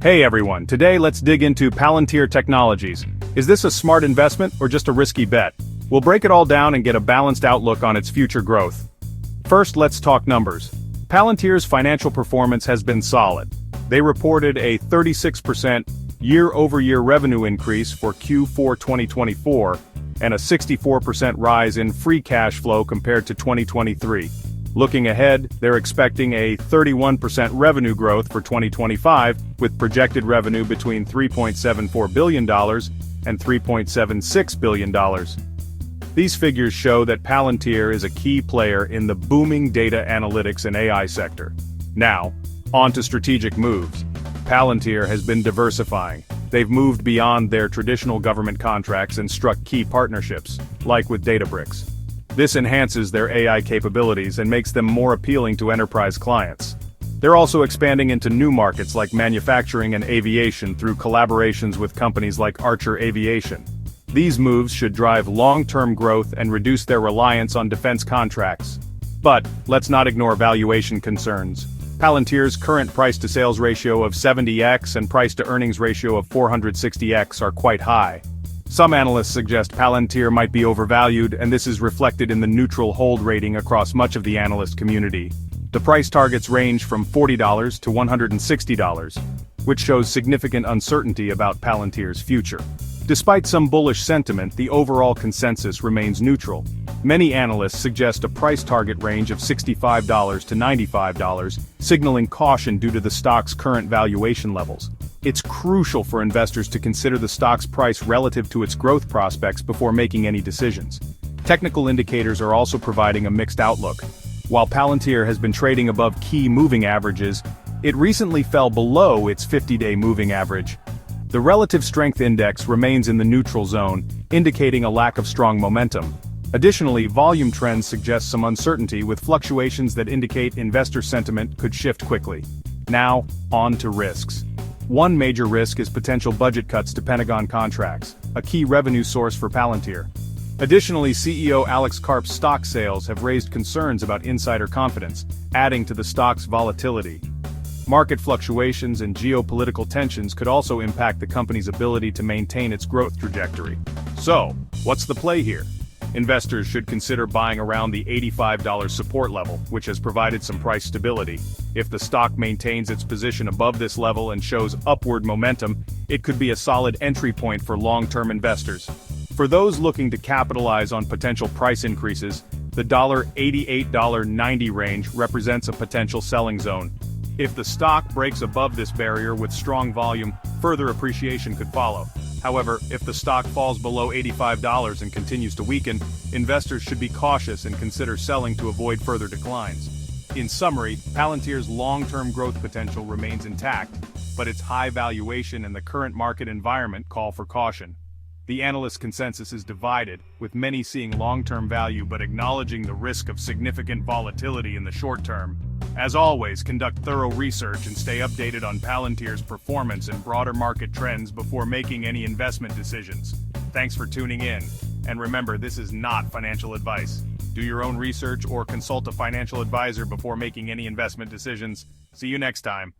Hey everyone, today let's dig into Palantir Technologies. Is this a smart investment or just a risky bet? We'll break it all down and get a balanced outlook on its future growth. First, let's talk numbers. Palantir's financial performance has been solid. They reported a 36% year-over-year revenue increase for Q4 2024 and a 64% rise in free cash flow compared to 2023. Looking ahead, they're expecting a 31% revenue growth for 2025, with projected revenue between $3.74 billion and $3.76 billion. These figures show that Palantir is a key player in the booming data analytics and AI sector. Now, on to strategic moves. Palantir has been diversifying. They've moved beyond their traditional government contracts and struck key partnerships, like with Databricks. This enhances their AI capabilities and makes them more appealing to enterprise clients. They're also expanding into new markets like manufacturing and aviation through collaborations with companies like Archer Aviation. These moves should drive long-term growth and reduce their reliance on defense contracts. But let's not ignore valuation concerns. Palantir's current price-to-sales ratio of 70x and price-to-earnings ratio of 460x are quite high. Some analysts suggest Palantir might be overvalued, and this is reflected in the neutral hold rating across much of the analyst community. The price targets range from $40 to $160, which shows significant uncertainty about Palantir's future. Despite some bullish sentiment, the overall consensus remains neutral. Many analysts suggest a price target range of $65 to $95, signaling caution due to the stock's current valuation levels. It's crucial for investors to consider the stock's price relative to its growth prospects before making any decisions. Technical indicators are also providing a mixed outlook. While Palantir has been trading above key moving averages, it recently fell below its 50-day moving average. The relative strength index remains in the neutral zone, indicating a lack of strong momentum. Additionally, volume trends suggest some uncertainty with fluctuations that indicate investor sentiment could shift quickly. Now, on to risks. One major risk is potential budget cuts to Pentagon contracts, a key revenue source for Palantir. Additionally, CEO Alex Karp's stock sales have raised concerns about insider confidence, adding to the stock's volatility. Market fluctuations and geopolitical tensions could also impact the company's ability to maintain its growth trajectory. So, what's the play here? Investors should consider buying around the $85 support level, which has provided some price stability. If the stock maintains its position above this level and shows upward momentum, it could be a solid entry point for long-term investors. For those looking to capitalize on potential price increases, the $88-$90 range represents a potential selling zone. If the stock breaks above this barrier with strong volume, further appreciation could follow. However, if the stock falls below $85 and continues to weaken, investors should be cautious and consider selling to avoid further declines. In summary, Palantir's long-term growth potential remains intact, but its high valuation and the current market environment call for caution. The analyst consensus is divided, with many seeing long-term value but acknowledging the risk of significant volatility in the short term. As always, conduct thorough research and stay updated on Palantir's performance and broader market trends before making any investment decisions. Thanks for tuning in. And remember, this is not financial advice. Do your own research or consult a financial advisor before making any investment decisions. See you next time.